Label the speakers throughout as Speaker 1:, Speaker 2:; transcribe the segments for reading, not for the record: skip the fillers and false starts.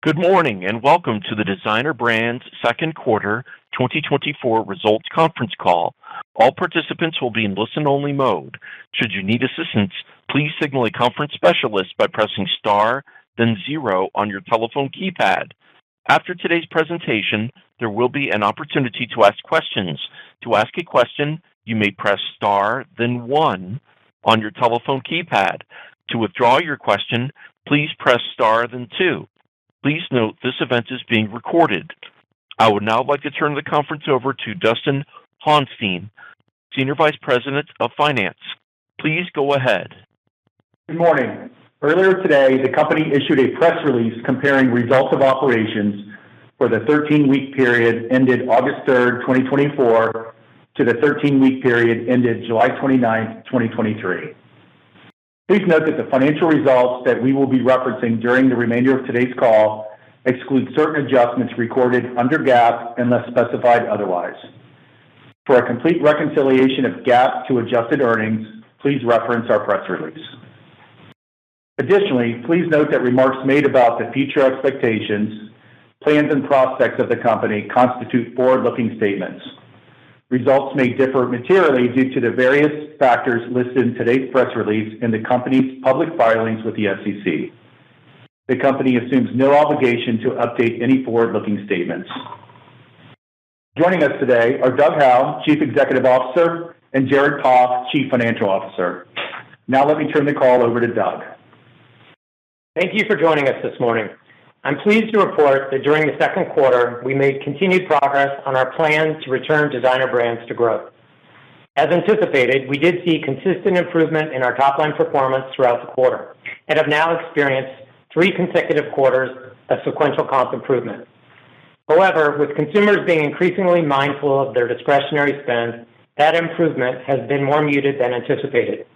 Speaker 1: Good morning and welcome to the Designer Brands second quarter 2024 results conference call. All participants will be in listen-only mode. Should you need assistance, please signal a conference specialist by pressing star, then 0 on your telephone keypad. After today's presentation, there will be an opportunity to ask questions. To ask a question, you may press star, then 1 on your telephone keypad. To withdraw your question, please press star, then 2. Please note this event is being recorded. I would now like to turn the conference over to Dustin Honstein, Senior Vice President of Finance. Please go ahead.
Speaker 2: Good morning. Earlier today, the company issued a press release comparing results of operations for the 13-week period ended August 3rd, 2024 to the 13-week period ended July 29th, 2023. Please note that the financial results that we will be referencing during the remainder of today's call exclude certain adjustments recorded under GAAP unless specified otherwise. For a complete reconciliation of GAAP to adjusted earnings, please reference our press release. Additionally, please note that remarks made about the future expectations, plans, and prospects of the company constitute forward-looking statements. Results may differ materially due to the various factors listed in today's press release in the company's public filings with the SEC. The company assumes no obligation to update any forward-looking statements. Joining us today are Doug Howe, Chief Executive Officer, and Jared Poff, Chief Financial Officer. Now let me turn the call over to Doug.
Speaker 3: Thank you for joining us this morning. I'm pleased to report that during the second quarter, we made continued progress on our plans to return Designer Brands to growth. As anticipated, we did see consistent improvement in our top-line performance throughout the quarter and have now experienced 3 consecutive quarters of sequential comp improvement. However, with consumers being increasingly mindful of their discretionary spend, that improvement has been more muted than anticipated.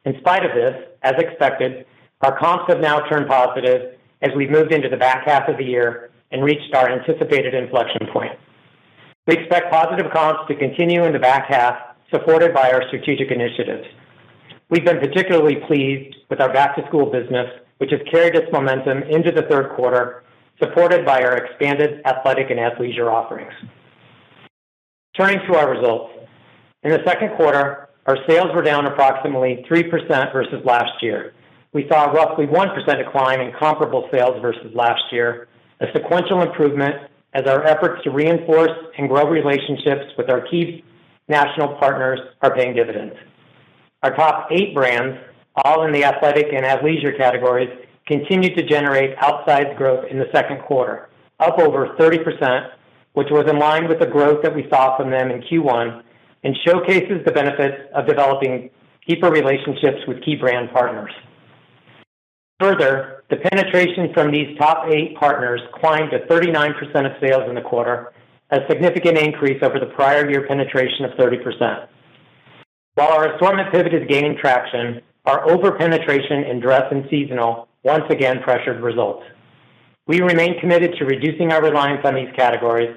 Speaker 3: In spite of this, as expected, our comps have now turned positive as we've moved into the back half of the year and reached our anticipated inflection point. We expect positive comps to continue in the back half, supported by our strategic initiatives. We've been particularly pleased with our back-to-school business, which has carried its momentum into the third quarter, supported by our expanded athletic and athleisure offerings. Turning to our results. In the second quarter, our sales were down approximately 3% versus last year. We saw a roughly 1% decline in comparable sales versus last year, a sequential improvement as our efforts to reinforce and grow relationships with our key national partners are paying dividends. Our top 8 brands, all in the athletic and athleisure categories, continued to generate outsized growth in the second quarter, up over 30%, which was in line with the growth that we saw from them in Q1 and showcases the benefits of developing deeper relationships with key brand partners. Further, the penetration from these top 8 partners climbed to 39% of sales in the quarter, a significant increase over the prior year penetration of 30%. While our assortment pivot is gaining traction, our over-penetration in dress and seasonal once again pressured results. We remain committed to reducing our reliance on these categories,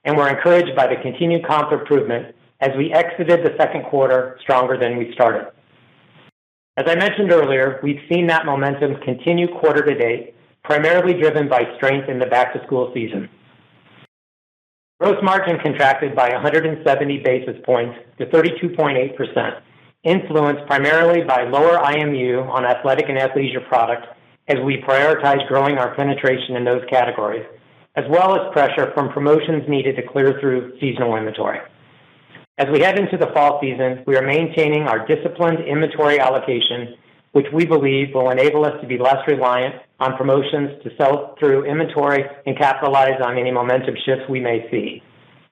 Speaker 3: and we're encouraged by the continued comp improvement as we exited the second quarter stronger than we started. As I mentioned earlier, we've seen that momentum continue quarter to date, primarily driven by strength in the back-to-school season. Gross margin contracted by 170 basis points to 32.8%, influenced primarily by lower IMU on athletic and athleisure product as we prioritize growing our penetration in those categories, as well as pressure from promotions needed to clear through seasonal inventory. As we head into the fall season, we are maintaining our disciplined inventory allocation, which we believe will enable us to be less reliant on promotions to sell through inventory and capitalize on any momentum shifts we may see,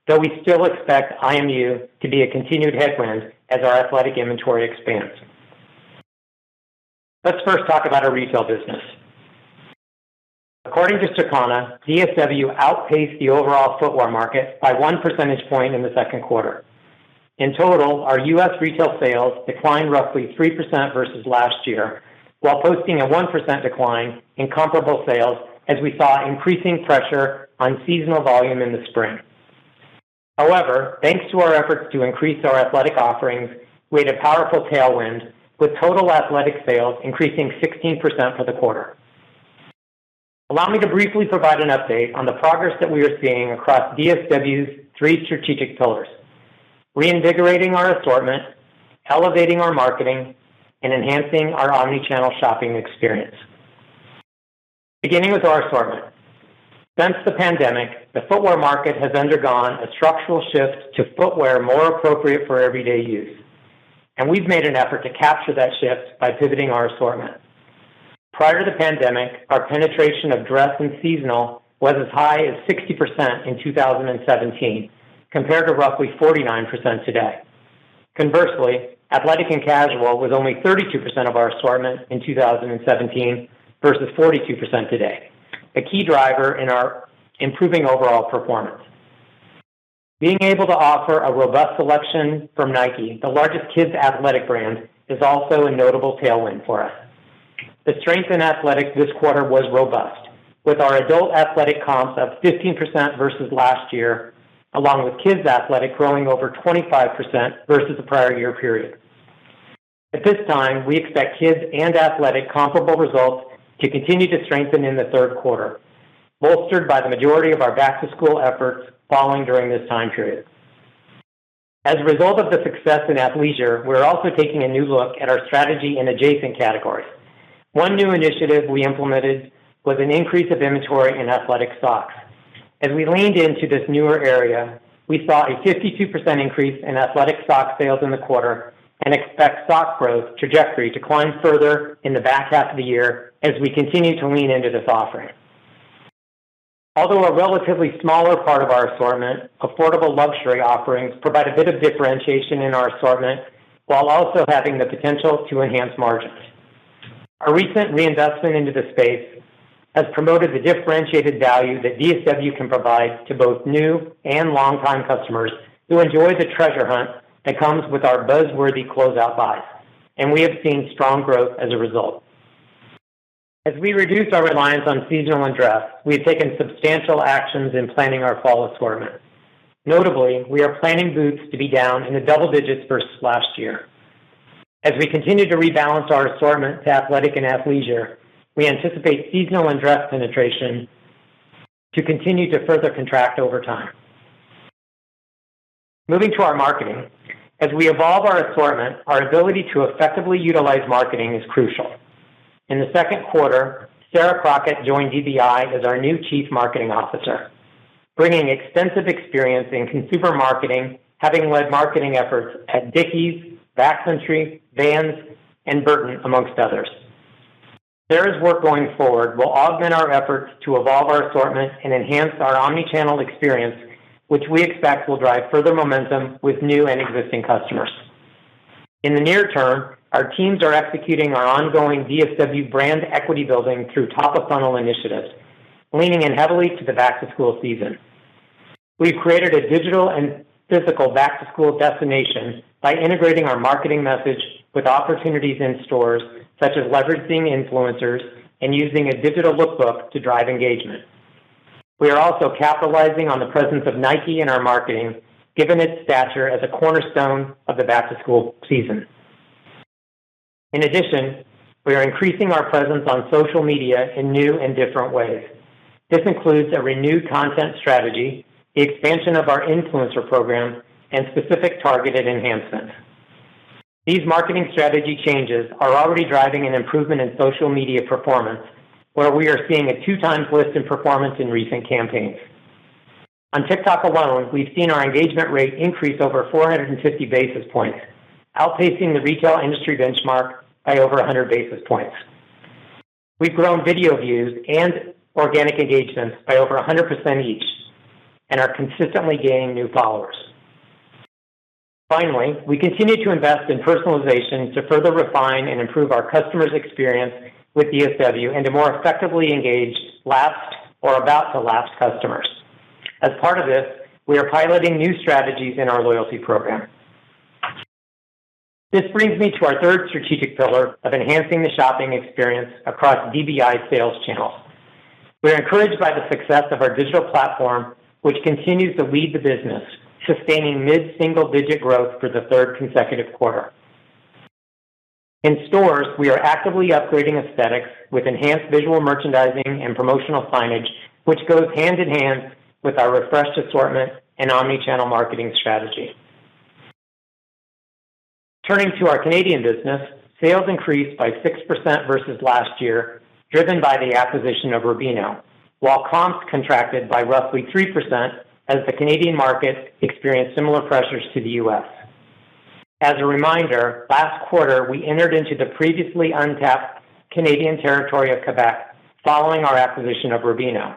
Speaker 3: though we still expect IMU to be a continued headwind as our athletic inventory expands. Let's first talk about our retail business. According to Circana, DSW outpaced the overall footwear market by 1 percentage point in the second quarter. In total, our U.S. retail sales declined roughly 3% versus last year, while posting a 1% decline in comparable sales as we saw increasing pressure on seasonal volume in the spring. However, thanks to our efforts to increase our athletic offerings, we had a powerful tailwind, with total athletic sales increasing 16% for the quarter. Allow me to briefly provide an update on the progress that we are seeing across DSW's three strategic pillars: reinvigorating our assortment, elevating our marketing, and enhancing our omni-channel shopping experience. Beginning with our assortment. Since the pandemic, the footwear market has undergone a structural shift to footwear more appropriate for everyday use, and we've made an effort to capture that shift by pivoting our assortment. Prior to the pandemic, our penetration of dress and seasonal was as high as 60% in 2017, compared to roughly 49% today. Conversely, athletic and casual was only 32% of our assortment in 2017 versus 42% today, a key driver in our improving overall performance. Being able to offer a robust selection from Nike, the largest kids athletic brand, is also a notable tailwind for us. The strength in athletics this quarter was robust, with our adult athletic comps up 15% versus last year, along with kids athletic growing over 25% versus the prior year period. At this time, we expect kids and athletic comparable results to continue to strengthen in the third quarter, bolstered by the majority of our back-to-school efforts falling during this time period. As a result of the success in athleisure, we're also taking a new look at our strategy in adjacent categories. One new initiative we implemented was an increase of inventory in athletic socks. As we leaned into this newer area, we saw a 52% increase in athletic sock sales in the quarter and expect sock growth trajectory to climb further in the back half of the year as we continue to lean into this offering. Although a relatively smaller part of our assortment, affordable luxury offerings provide a bit of differentiation in our assortment while also having the potential to enhance margins. Our recent reinvestment into the space has promoted the differentiated value that DSW can provide to both new and longtime customers who enjoy the treasure hunt that comes with our buzzworthy closeout buys, and we have seen strong growth as a result. As we reduce our reliance on seasonal and dress, we have taken substantial actions in planning our fall assortment. Notably, we are planning boots to be down in the double digits versus last year. As we continue to rebalance our assortment to athletic and athleisure, we anticipate seasonal and dress penetration to continue to further contract over time. Moving to our marketing, as we evolve our assortment, our ability to effectively utilize marketing is crucial. In the second quarter, Sarah Crockett joined DBI as our new Chief Marketing Officer, bringing extensive experience in consumer marketing, having led marketing efforts at Dickies, Backcountry, Vans, and Burton, amongst others. Sarah's work going forward will augment our efforts to evolve our assortment and enhance our omni-channel experience, which we expect will drive further momentum with new and existing customers. In the near term, our teams are executing our ongoing DSW brand equity building through top-of-funnel initiatives, leaning in heavily to the back-to-school season. We've created a digital and physical back-to-school destination by integrating our marketing message with opportunities in stores, such as leveraging influencers and using a digital lookbook to drive engagement. We are also capitalizing on the presence of Nike in our marketing, given its stature as a cornerstone of the back-to-school season. In addition, we are increasing our presence on social media in new and different ways. This includes a renewed content strategy, the expansion of our influencer program, and specific targeted enhancements. These marketing strategy changes are already driving an improvement in social media performance, where we are seeing a 2x lift in performance in recent campaigns. On TikTok alone, we've seen our engagement rate increase over 450 basis points, outpacing the retail industry benchmark by over 100 basis points. We've grown video views and organic engagements by over 100% each, and are consistently gaining new followers. Finally, we continue to invest in personalization to further refine and improve our customers' experience with DSW and to more effectively engage lapsed or about to lapse customers. As part of this, we are piloting new strategies in our loyalty program. This brings me to our third strategic pillar of enhancing the shopping experience across DBI sales channels. We are encouraged by the success of our digital platform, which continues to lead the business, sustaining mid-single-digit growth for the third consecutive quarter. In stores, we are actively upgrading aesthetics with enhanced visual merchandising and promotional signage, which goes hand in hand with our refreshed assortment and omni-channel marketing strategy. Turning to our Canadian business, sales increased by 6% versus last year, driven by the acquisition of Rubino, while comps contracted by roughly 3% as the Canadian market experienced similar pressures to the U.S. As a reminder, last quarter we entered into the previously untapped Canadian territory of Quebec following our acquisition of Rubino.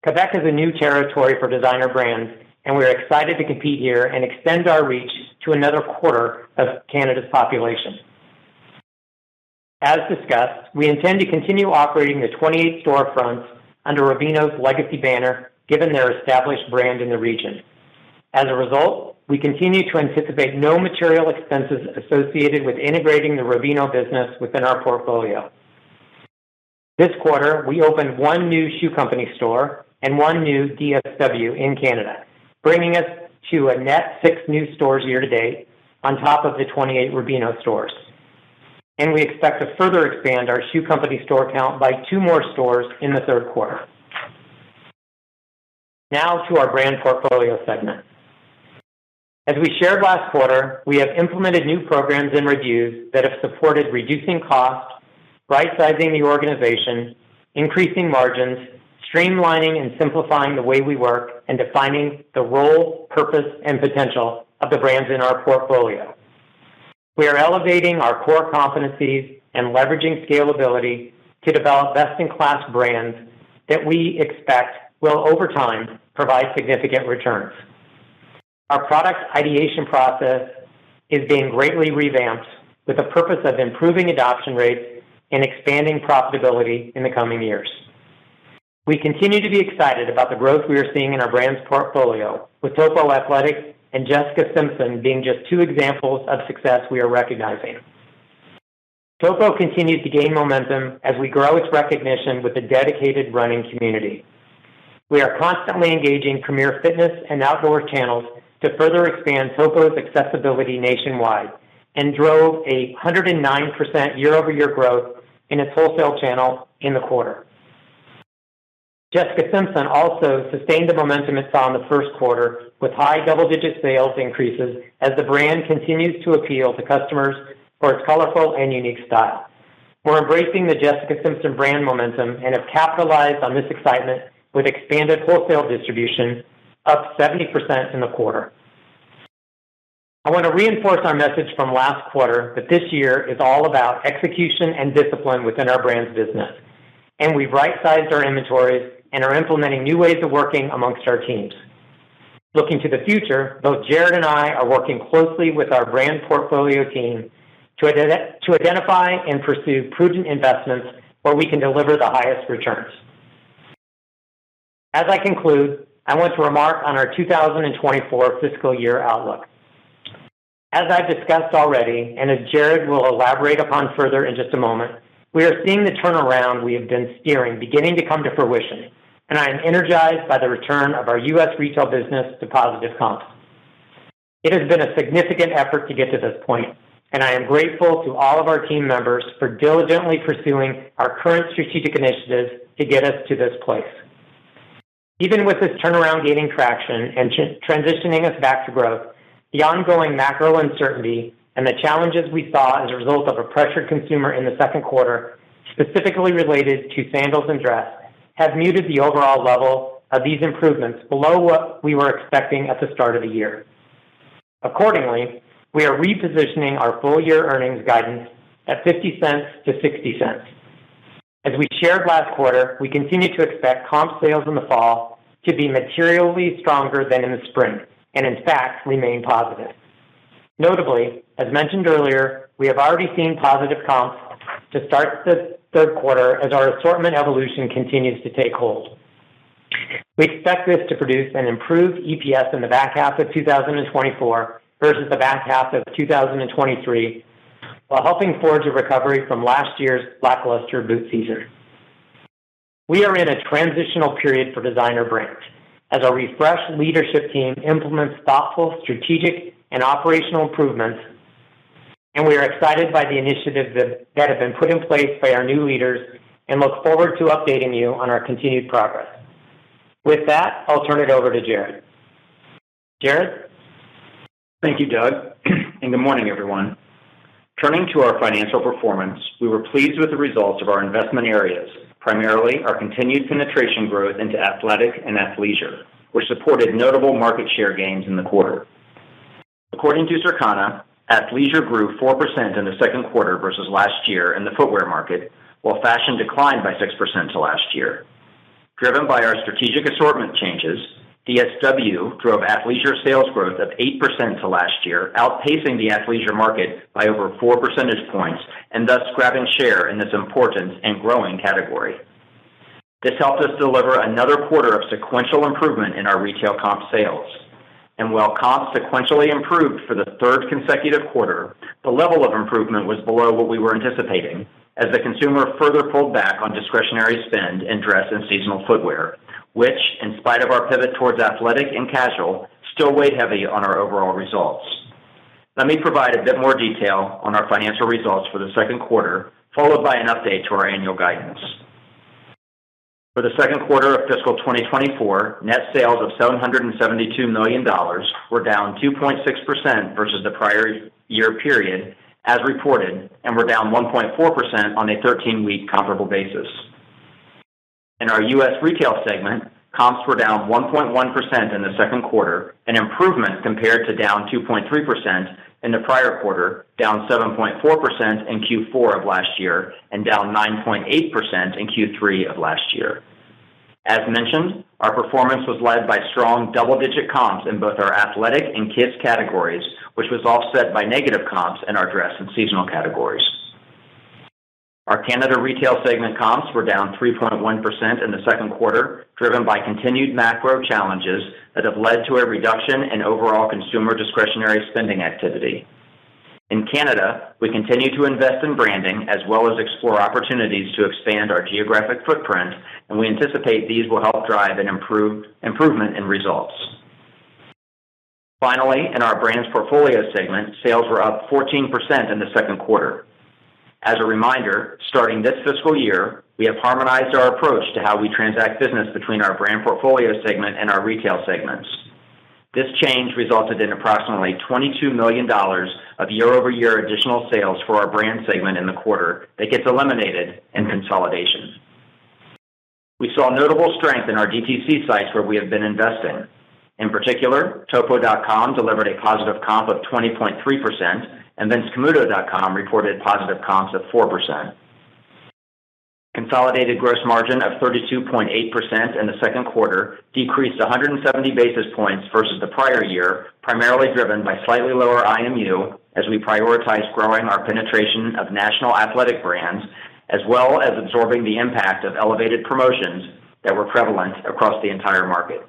Speaker 3: Quebec is a new territory for Designer Brands, and we are excited to compete here and extend our reach to another quarter of Canada's population. As discussed, we intend to continue operating the 28 storefronts under Rubino's legacy banner, given their established brand in the region. As a result, we continue to anticipate no material expenses associated with integrating the Rubino business within our portfolio. This quarter, we opened one new Shoe Company store and one new DSW in Canada, bringing us to a net 6 new stores year to date, on top of the 28 Rubino stores. And we expect to further expand our Shoe Company store count by 2 more stores in the third quarter. Now to our brand portfolio segment. As we shared last quarter, we have implemented new programs and reviews that have supported reducing costs, right-sizing the organization, increasing margins, streamlining and simplifying the way we work, and defining the role, purpose, and potential of the brands in our portfolio. We are elevating our core competencies and leveraging scalability to develop best-in-class brands that we expect will, over time, provide significant returns. Our product ideation process is being greatly revamped with the purpose of improving adoption rates and expanding profitability in the coming years. We continue to be excited about the growth we are seeing in our brand's portfolio, with Topo Athletic and Jessica Simpson being just 2 examples of success we are recognizing. Topo continues to gain momentum as we grow its recognition with the dedicated running community. We are constantly engaging premier fitness and outdoor channels to further expand Topo's accessibility nationwide and drove a 109% year-over-year growth in its wholesale channel in the quarter. Jessica Simpson also sustained the momentum it saw in the first quarter with high double-digit sales increases as the brand continues to appeal to customers for its colorful and unique style. We're embracing the Jessica Simpson brand momentum and have capitalized on this excitement with expanded wholesale distribution, up 70% in the quarter. I want to reinforce our message from last quarter that this year is all about execution and discipline within our brand's business. And we've right-sized our inventories and are implementing new ways of working amongst our teams. Looking to the future, both Jared and I are working closely with our brand portfolio team to identify and pursue prudent investments where we can deliver the highest returns. As I conclude, I want to remark on our 2024 fiscal year outlook. As I've discussed already, and as Jared will elaborate upon further in just a moment, we are seeing the turnaround we have been steering beginning to come to fruition, and I am energized by the return of our U.S. retail business to positive comps. It has been a significant effort to get to this point, and I am grateful to all of our team members for diligently pursuing our current strategic initiatives to get us to this place. Even with this turnaround gaining traction and transitioning us back to growth, the ongoing macro uncertainty and the challenges we saw as a result of a pressured consumer in the second quarter, specifically related to sandals and dress, have muted the overall level of these improvements below what we were expecting at the start of the year. Accordingly, we are repositioning our full-year earnings guidance at 50 cents to 60 cents. As we shared last quarter, we continue to expect comp sales in the fall to be materially stronger than in the spring, and in fact, remain positive. Notably, as mentioned earlier, we have already seen positive comps to start the third quarter as our assortment evolution continues to take hold. We expect this to produce an improved EPS in the back half of 2024 versus the back half of 2023, while helping forge a recovery from last year's lackluster boot season. We are in a transitional period for Designer Brands as our refreshed leadership team implements thoughtful, strategic, and operational improvements and we are excited by the initiatives that have been put in place by our new leaders and look forward to updating you on our continued progress. With that, I'll turn it over to Jared. Jared?
Speaker 4: Thank you, Doug, and good morning, everyone. Turning to our financial performance, we were pleased with the results of our investment areas, primarily our continued penetration growth into athletic and athleisure, which supported notable market share gains in the quarter. According to Circana, athleisure grew 4% in the second quarter versus last year in the footwear market, while fashion declined by 6% to last year. Driven by our strategic assortment changes, DSW drove athleisure sales growth of 8% to last year, outpacing the athleisure market by over 4 percentage points and thus grabbing share in this important and growing category. This helped us deliver another quarter of sequential improvement in our retail comp sales. And while comps sequentially improved for the third consecutive quarter, the level of improvement was below what we were anticipating, as the consumer further pulled back on discretionary spend in dress and seasonal footwear, which, in spite of our pivot towards athletic and casual, still weighed heavy on our overall results. Let me provide a bit more detail on our financial results for the second quarter, followed by an update to our annual guidance. For the second quarter of fiscal 2024, net sales of $772 million were down 2.6% versus the prior year period, as reported, and were down 1.4% on a 13-week comparable basis. In our U.S. retail segment, comps were down 1.1% in the second quarter, an improvement compared to down 2.3% in the prior quarter, down 7.4% in Q4 of last year, and down 9.8% in Q3 of last year. As mentioned, our performance was led by strong double-digit comps in both our athletic and kids categories, which was offset by negative comps in our dress and seasonal categories. Our Canada retail segment comps were down 3.1% in the second quarter, driven by continued macro challenges that have led to a reduction in overall consumer discretionary spending activity. In Canada, we continue to invest in branding as well as explore opportunities to expand our geographic footprint, and we anticipate these will help drive an improvement in results. Finally, in our brands portfolio segment, sales were up 14% in the second quarter. As a reminder, starting this fiscal year, we have harmonized our approach to how we transact business between our brand portfolio segment and our retail segments. This change resulted in approximately $22 million of year-over-year additional sales for our brand segment in the quarter that gets eliminated in consolidation. We saw notable strength in our DTC sites where we have been investing. In particular, Topo.com delivered a positive comp of 20.3%, and VinceCamuto.com reported positive comps of 4%. Consolidated gross margin of 32.8% in the second quarter decreased 170 basis points versus the prior year, primarily driven by slightly lower IMU as we prioritize growing our penetration of national athletic brands, as well as absorbing the impact of elevated promotions that were prevalent across the entire market.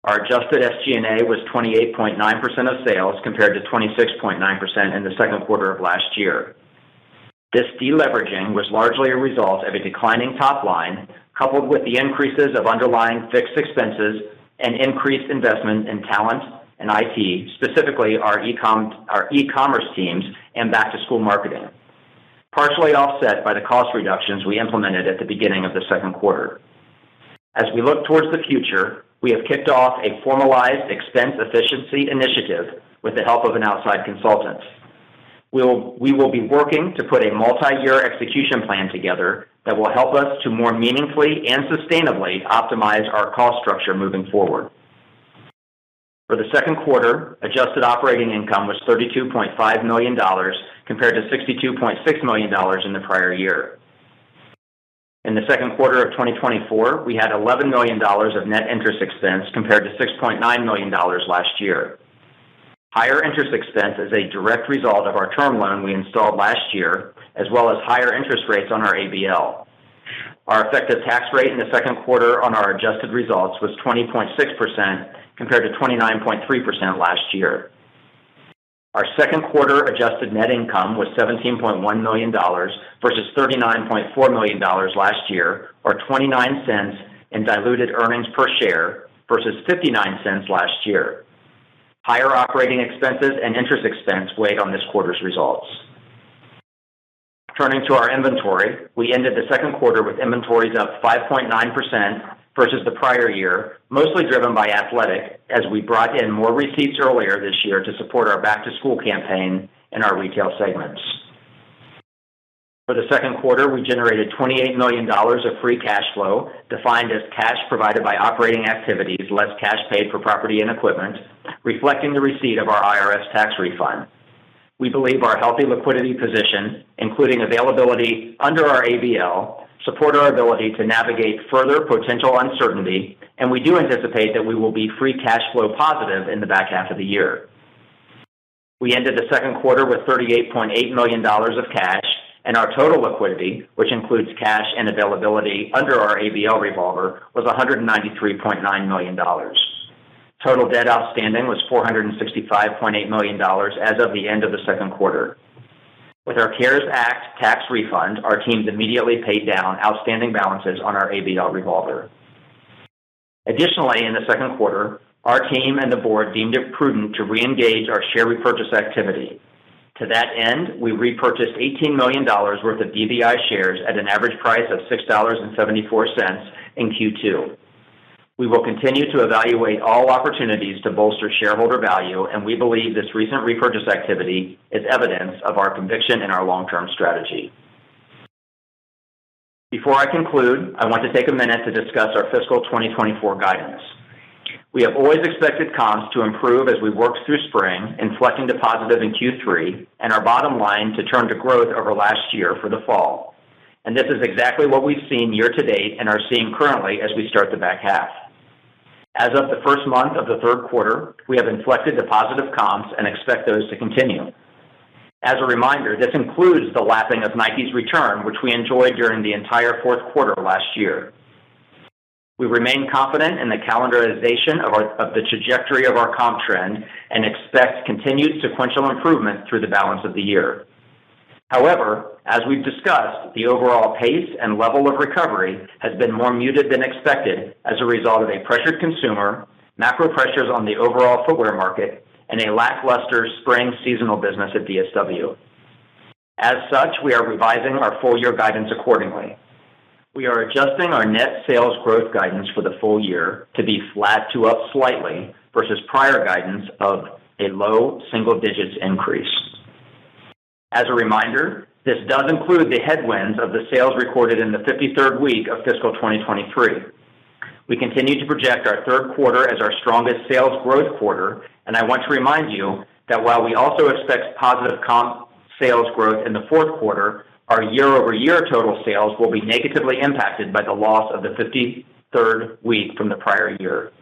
Speaker 4: Our adjusted SG&A was 28.9% of sales compared to 26.9% in the second quarter of last year. This deleveraging was largely a result of a declining top line, coupled with the increases of underlying fixed expenses and increased investment in talent and IT, specifically our e-commerce teams and back-to-school marketing, partially offset by the cost reductions we implemented at the beginning of the second quarter. As we look towards the future, we have kicked off a formalized expense efficiency initiative with the help of an outside consultant. We will be working to put a multi-year execution plan together that will help us to more meaningfully and sustainably optimize our cost structure moving forward. For the second quarter, adjusted operating income was $32.5 million compared to $62.6 million in the prior year. In the second quarter of 2024, we had $11 million of net interest expense compared to $6.9 million last year. Higher interest expense is a direct result of our term loan we installed last year, as well as higher interest rates on our ABL. Our effective tax rate in the second quarter on our adjusted results was 20.6% compared to 29.3% last year. Our second quarter adjusted net income was $17.1 million versus $39.4 million last year, or 29 cents in diluted earnings per share versus 59 cents last year. Higher operating expenses and interest expense weighed on this quarter's results. Turning to our inventory, we ended the second quarter with inventories up 5.9% versus the prior year, mostly driven by athletic, as we brought in more receipts earlier this year to support our back-to-school campaign in our retail segments. For the second quarter, we generated $28 million of free cash flow, defined as cash provided by operating activities less cash paid for property and equipment, reflecting the receipt of our IRS tax refund. We believe our healthy liquidity position, including availability under our ABL, support our ability to navigate further potential uncertainty, and we do anticipate that we will be free cash flow positive in the back half of the year. We ended the second quarter with $38.8 million of cash, and our total liquidity, which includes cash and availability under our ABL revolver, was $193.9 million. Total debt outstanding was $465.8 million as of the end of the second quarter. With our CARES Act tax refund, our teams immediately paid down outstanding balances on our ABL revolver. Additionally, in the second quarter, our team and the board deemed it prudent to reengage our share repurchase activity. To that end, we repurchased $18 million worth of DBI shares at an average price of $6.74 in Q2. We will continue to evaluate all opportunities to bolster shareholder value, and we believe this recent repurchase activity is evidence of our conviction in our long-term strategy. Before I conclude, I want to take a minute to discuss our fiscal 2024 guidance. We have always expected comps to improve as we worked through spring, inflecting to positive in Q3, and our bottom line to turn to growth over last year for the fall. And this is exactly what we've seen year to date and are seeing currently as we start the back half. As of the first month of the third quarter, we have inflected to positive comps and expect those to continue. As a reminder, this includes the lapping of Nike's return, which we enjoyed during the entire fourth quarter last year. We remain confident in the calendarization of the trajectory of our comp trend and expect continued sequential improvement through the balance of the year. However, as we've discussed, the overall pace and level of recovery has been more muted than expected as a result of a pressured consumer, macro pressures on the overall footwear market, and a lackluster spring seasonal business at DSW. As such, we are revising our full-year guidance accordingly. We are adjusting our net sales growth guidance for the full year to be flat to up slightly versus prior guidance of a low single digits increase. As a reminder, this does include the headwinds of the sales recorded in the 53rd week of fiscal 2023. We continue to project our third quarter as our strongest sales growth quarter, and I want to remind you that while we also expect positive comp sales growth in the fourth quarter, our year-over-year total sales will be negatively impacted by the loss of the 53rd week from the prior year.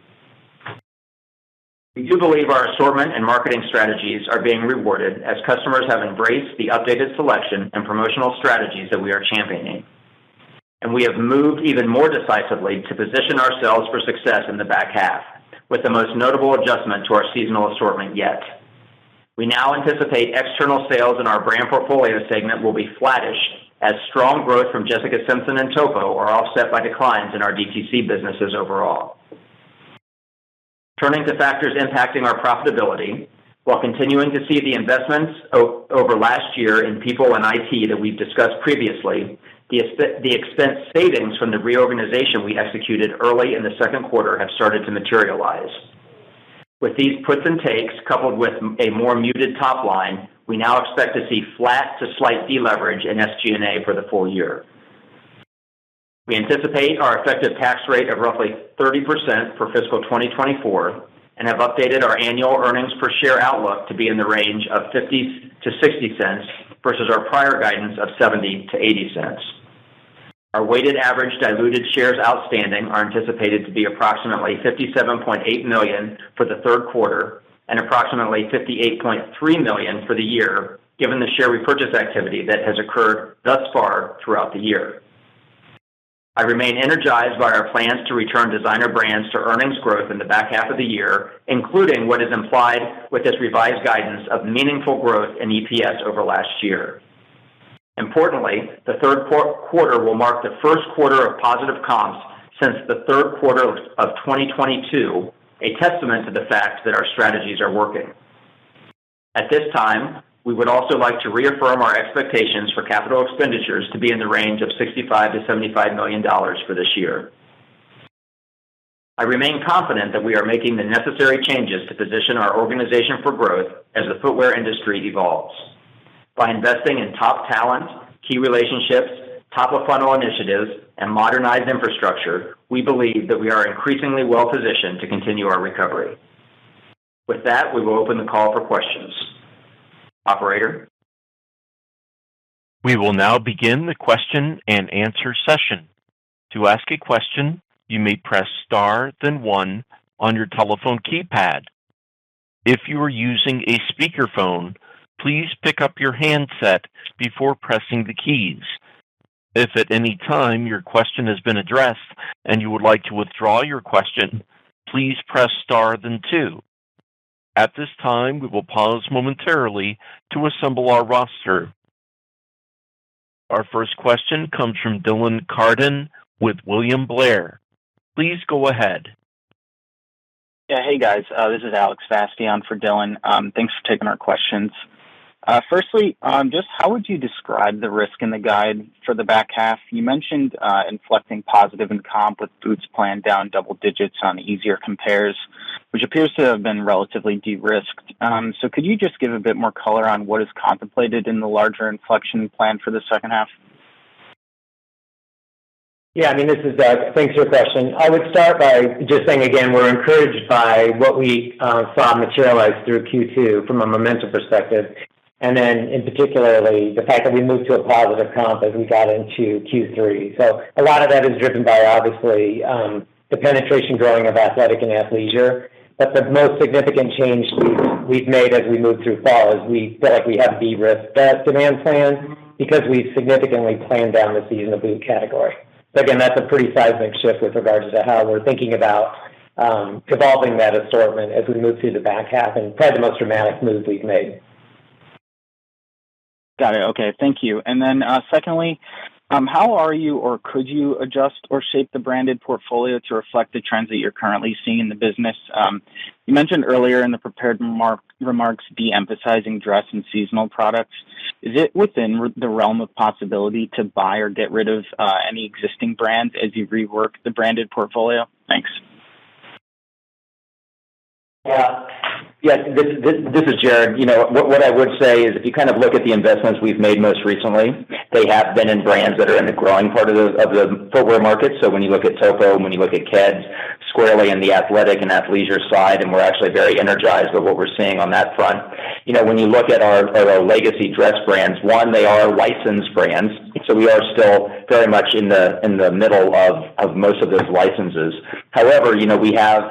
Speaker 4: We do believe our assortment and marketing strategies are being rewarded as customers have embraced the updated selection and promotional strategies that we are championing. And we have moved even more decisively to position ourselves for success in the back half, with the most notable adjustment to our seasonal assortment yet. We now anticipate external sales in our brand portfolio segment will be flattish, as strong growth from Jessica Simpson and Topo are offset by declines in our DTC businesses overall. Turning to factors impacting our profitability, while continuing to see the investments over last year in people and IT that we've discussed previously, the expense savings from the reorganization we executed early in the second quarter have started to materialize. With these puts and takes, coupled with a more muted top line, we now expect to see flat to slight deleverage in SG&A for the full year. We anticipate our effective tax rate of roughly 30% for fiscal 2024 and have updated our annual earnings per share outlook to be in the range of 50 to 60 cents versus our prior guidance of 70 to 80 cents. Our weighted average diluted shares outstanding are anticipated to be approximately 57.8 million for the third quarter and approximately 58.3 million for the year, given the share repurchase activity that has occurred thus far throughout the year. I remain energized by our plans to return Designer Brands to earnings growth in the back half of the year, including what is implied with this revised guidance of meaningful growth in EPS over last year. Importantly, the third quarter will mark the first quarter of positive comps since the third quarter of 2022, a testament to the fact that our strategies are working. At this time, we would also like to reaffirm our expectations for capital expenditures to be in the range of $65 to $75 million for this year. I remain confident that we are making the necessary changes to position our organization for growth as the footwear industry evolves. By investing in top talent, key relationships, top-of-funnel initiatives, and modernized infrastructure, we believe that we are increasingly well-positioned to continue our recovery. With that, we will open the call for questions. Operator?
Speaker 1: We will now begin the question and answer session. To ask a question, you may press star, then 1 on your telephone keypad. If you are using a speakerphone, please pick up your handset before pressing the keys. If at any time your question has been addressed and you would like to withdraw your question, please press star, then 2. At this time, we will pause momentarily to assemble our roster. Our first question comes from Dylan Carden with William Blair. Please go ahead.
Speaker 5: Yeah, hey guys, this is Alex Bastian for Dylan. Thanks for taking our questions. Firstly, just how would you describe the risk in the guide for the back half? You mentioned inflecting positive in comp with boots planned down double digits on easier compares, which appears to have been relatively de-risked. So could you just give a bit more color on what is contemplated in the larger inflection plan for the second half?
Speaker 3: Yeah, this is Doug. Thanks for your question. I would start by just saying, again, we're encouraged by what we saw materialize through Q2 from a momentum perspective, and then in particularly the fact that we moved to a positive comp as we got into Q3. So a lot of that is driven by, obviously, the penetration growing of athletic and athleisure. But the most significant change we've made as we move through fall is we feel like we have de-risked that demand plan because we've significantly planned down the seasonal boot category. So again, that's a pretty seismic shift with regards to how we're thinking about evolving that assortment as we move through the back half, and probably the most dramatic move we've made.
Speaker 5: Got it. Okay, thank you. And then secondly, how are you or could you adjust or shape the branded portfolio to reflect the trends that you're currently seeing in the business? You mentioned earlier in the prepared remarks de-emphasizing dress and seasonal products. Is it within the realm of possibility to buy or get rid of any existing brands as you rework the branded portfolio? Thanks.
Speaker 4: Yeah, this is Jared. What I would say is if you kind of look at the investments we've made most recently, they have been in brands that are in the growing part of the footwear market. So when you look at Topo, when you look at Keds, squarely in the athletic and athleisure side, and we're actually very energized with what we're seeing on that front. When you look at our legacy dress brands, one, they are licensed brands, so we are still very much in the middle of most of those licenses. However, we have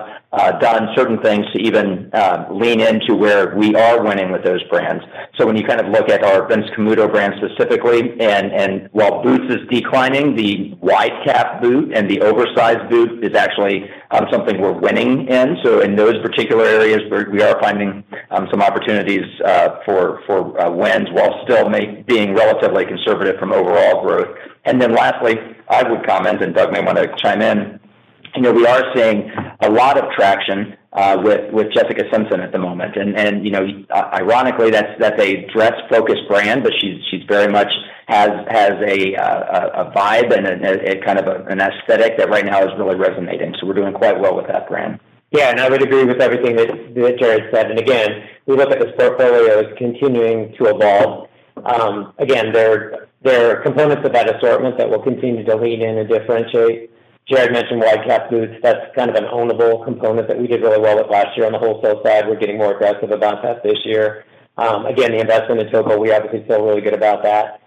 Speaker 4: done certain things to even lean into where we are winning with those brands. So when you kind of look at our Vince Camuto brand specifically, and while boots is declining, the wide cap boot and the oversized boot is actually something we're winning in. So in those particular areas, we are finding some opportunities for wins while still being relatively conservative from overall growth. And then lastly, I would comment, and Doug may want to chime in, we are seeing a lot of traction with Jessica Simpson at the moment, and ironically, that's a dress-focused brand, but she's very much has a vibe and a kind of an aesthetic that right now is really resonating. So we're doing quite well with that brand.
Speaker 3: Yeah, and I would agree with everything that Jared said. And again, we look at this portfolio as continuing to evolve. Again, there are components of that assortment that will continue to lean in and differentiate. Jared mentioned wide cap boots. That's kind of an ownable component that we did really well with last year on the wholesale side. We're getting more aggressive about that this year. Again, the investment in Topo, we obviously feel really good about that.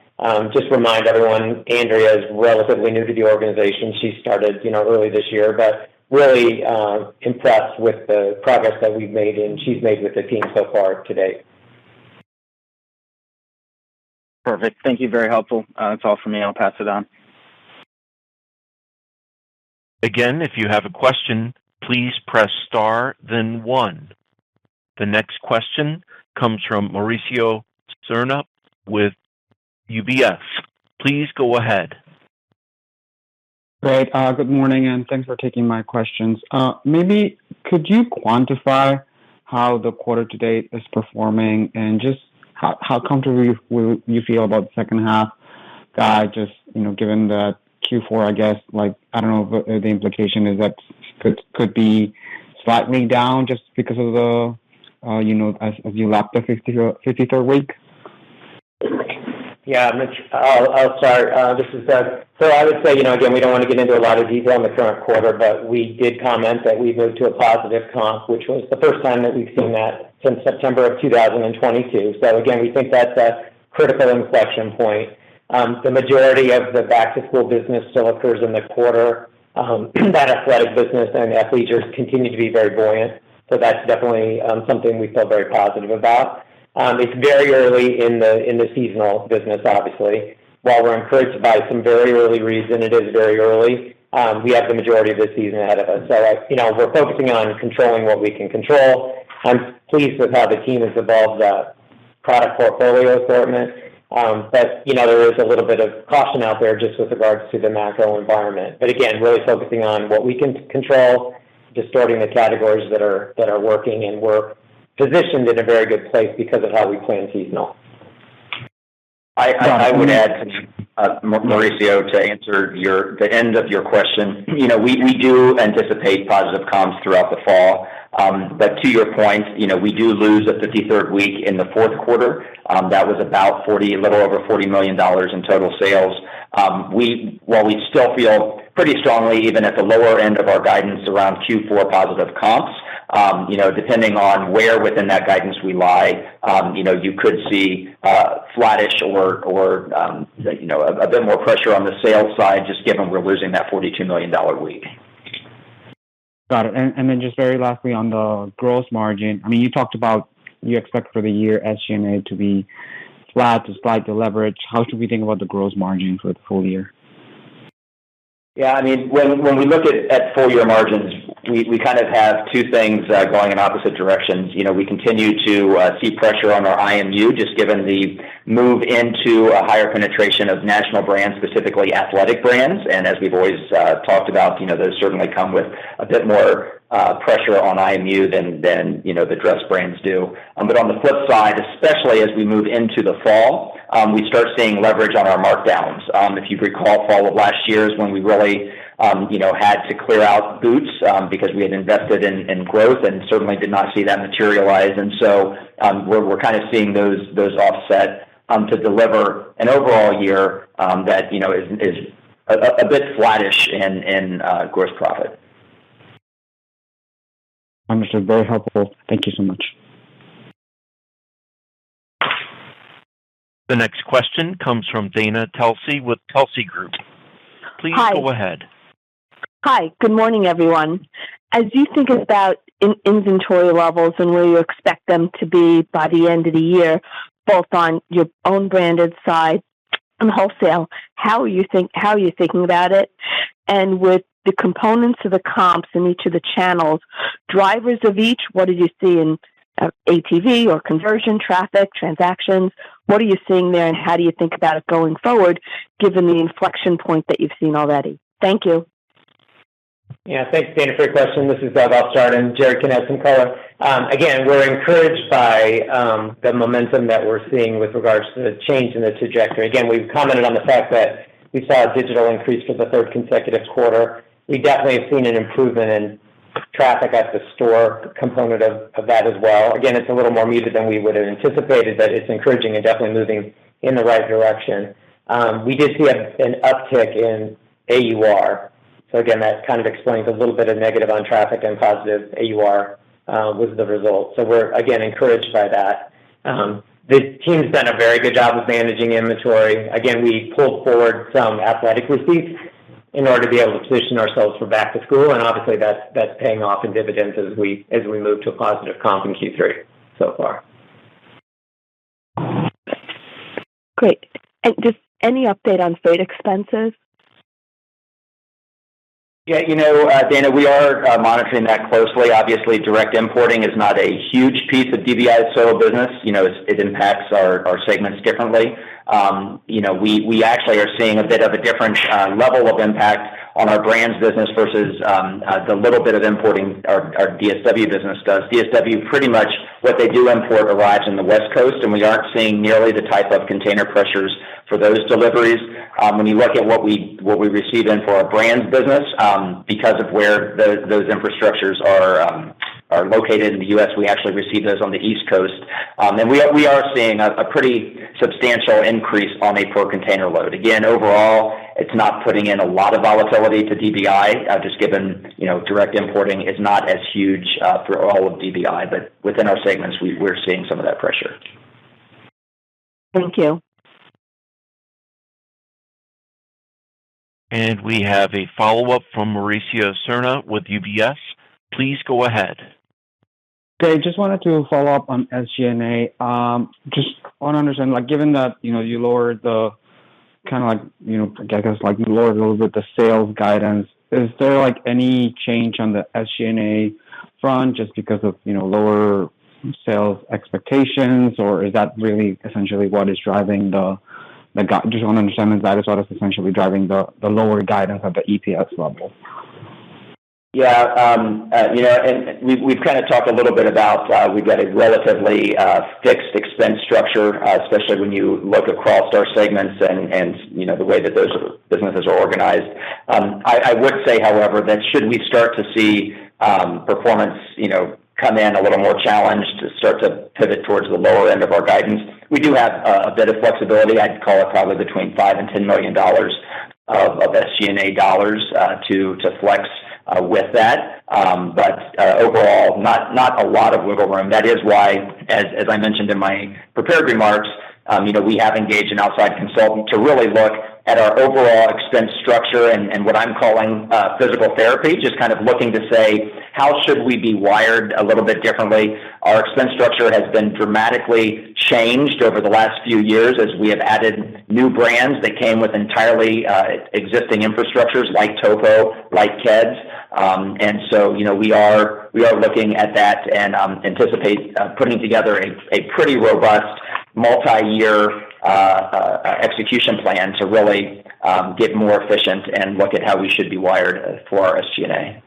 Speaker 3: Just remind everyone, Andrea is relatively new to the organization. She started, early this year, but really impressed with the progress that we've made and she's made with the team so far to date.
Speaker 5: Perfect. Thank you. Very helpful. That's all for me. I'll pass it on.
Speaker 1: Again, if you have a question, please press star, then 1. The next question comes from Mauricio Serna with UBS. Please go ahead.
Speaker 6: Great. Good morning, and thanks for taking my questions. Maybe could you quantify how the quarter to date is performing, and just how comfortable you feel about the second half guide? Just given that Q4, I guess, I don't know if the implication is that could be slightly down just because of the as you lap the 53rd week.
Speaker 3: Yeah, Mitch, I'll start. This is Doug. So I would say, again, we don't want to get into a lot of detail in the current quarter, but we did comment that we moved to a positive comp, which was the first time that we've seen that since September of 2022. So again, we think that's a critical inflection point. The majority of the back-to-school business still occurs in the quarter. That athletic business and athleisure continue to be very buoyant. So that's definitely something we feel very positive about. It's very early in the seasonal business, obviously. While we're encouraged by some very early reads, and it is very early, we have the majority of the season ahead of us. So, we're focusing on controlling what we can control. I'm pleased with how the team has evolved the product portfolio assortment. But, there is a little bit of caution out there just with regards to the macro environment. But again, really focusing on what we can control, distorting the categories that are working, and we're positioned in a very good place because of how we plan seasonal.
Speaker 4: I would add, Mauricio, to answer the end of your question. We do anticipate positive comps throughout the fall. But to your point, we do lose a 53rd week in the fourth quarter. That was about a little over $40 million in total sales. While we still feel pretty strongly, even at the lower end of our guidance, around Q4 positive comps, depending on where within that guidance we lie, you could see flattish or a bit more pressure on the sales side, just given we're losing that $42 million week.
Speaker 6: Got it. And then just very lastly on the gross margin, you talked about you expect for the year SG&A to be flat to slight deleverage. How should we think about the gross margin for the full year?
Speaker 4: Yeah, when we look at full year margins, we kind of have two things going in opposite directions. We continue to see pressure on our IMU, just given the move into a higher penetration of national brands, specifically athletic brands. And as we've always talked about, those certainly come with a bit more pressure on IMU than the dress brands do. But on the flip side, especially as we move into the fall, we start seeing leverage on our markdowns. If you recall, fall of last year is when we really had to clear out boots because we had invested in growth and certainly did not see that materialize. And so we're kind of seeing those offset to deliver an overall year that is a bit flattish in gross profit.
Speaker 6: Understood. Very helpful. Thank you so much.
Speaker 1: The next question comes from Dana Telsey with Telsey Group. Please go ahead.
Speaker 7: Hi. Good morning, everyone. As you think about inventory levels and where you expect them to be by the end of the year, both on your own branded side and wholesale, how are you thinking about it? And with the components of the comps in each of the channels, drivers of each, what did you see in ATV or conversion, traffic, transactions? What are you seeing there, and how do you think about it going forward, given the inflection point that you've seen already? Thank you.
Speaker 3: Yeah, thanks, Dana, for your question. This is Doug. I'll start, and Jared can add some color. Again, we're encouraged by the momentum that we're seeing with regards to the change in the trajectory. Again, we've commented on the fact that we saw a digital increase for the third consecutive quarter. We definitely have seen an improvement in traffic at the store component of that as well. Again, it's a little more muted than we would have anticipated, but it's encouraging and definitely moving in the right direction. We did see an uptick in AUR. So again, that kind of explains a little bit of negative on traffic, and positive AUR was the result. So we're, again, encouraged by that. The team's done a very good job of managing inventory. Again, we pulled forward some athletic receipts in order to be able to position ourselves for back to school, and obviously that's paying off in dividends as we move to a positive comp in Q3 so far.
Speaker 7: Great. And just any update on freight expenses?
Speaker 4: Yeah, Dana, we are monitoring that closely. Obviously, direct importing is not a huge piece of DBI's total business. It impacts our segments differently. we actually are seeing a bit of a different level of impact on our brands business versus the little bit of importing our DSW business does. DSW, pretty much what they do import arrives in the West Coast, and we aren't seeing nearly the type of container pressures for those deliveries. When you look at what we receive in for our brands business, because of where those infrastructures are located in the U.S., we actually receive those on the East Coast. And we are seeing a pretty substantial increase on a per container load. Again, overall, it's not putting in a lot of volatility to DBI, just given, direct importing is not as huge for all of DBI, but within our segments, we're seeing some of that pressure.
Speaker 7: Thank you.
Speaker 1: And we have a follow-up from Mauricio Serna with UBS. Please go ahead.
Speaker 6: Okay, just wanted to follow up on SG&A. Just want to understand, given that, you lowered the you lowered a little bit the sales guidance, is there any change on the SG&A front just because of, lower sales expectations, or is that really essentially what is driving just want to understand if that is what is essentially driving the lower guidance at the EPS level?
Speaker 4: Yeah, and we've kind of talked a little bit about we've got a relatively fixed expense structure, especially when you look across our segments and the way that those businesses are organized. I would say, however, that should we start to see performance, come in a little more challenged, to start to pivot towards the lower end of our guidance, we do have a bit of flexibility. I'd call it probably between $5 and $10 million of SG&A dollars to flex with that. But overall, not a lot of wiggle room. That is why, as I mentioned in my prepared remarks, we have engaged an outside consultant to really look at our overall expense structure and what I'm calling physical therapy, just kind of looking to say, how should we be wired a little bit differently? Our expense structure has been dramatically changed over the last few years as we have added new brands that came with entirely existing infrastructures like Topo, like Keds. And so, we are looking at that and anticipate putting together a pretty robust multi-year execution plan to really get more efficient and look at how we should be wired for our SG&A.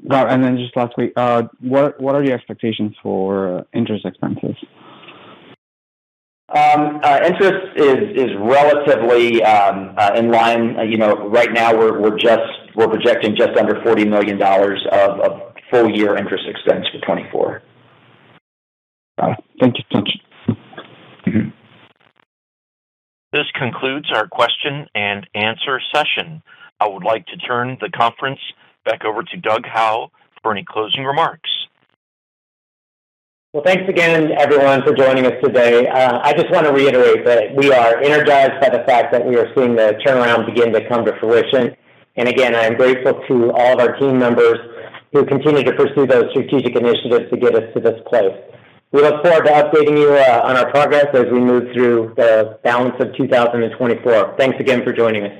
Speaker 6: And then just lastly, what are your expectations for interest expenses?
Speaker 4: Interest is relatively in line. Right now we're projecting just under $40 million of full year interest expense for 24.
Speaker 6: Thank you so much.
Speaker 4: Mm-hmm.
Speaker 1: This concludes our question and answer session. I would like to turn the conference back over to Doug Howe for any closing remarks.
Speaker 3: Well, thanks again, everyone, for joining us today. I just want to reiterate that we are energized by the fact that we are seeing the turnaround begin to come to fruition. And again, I am grateful to all of our team members who continue to pursue those strategic initiatives to get us to this place. We look forward to updating you on our progress as we move through the balance of 2024. Thanks again for joining us.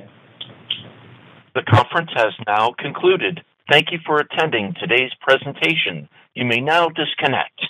Speaker 1: The conference has now concluded. Thank you for attending today's presentation. You may now disconnect.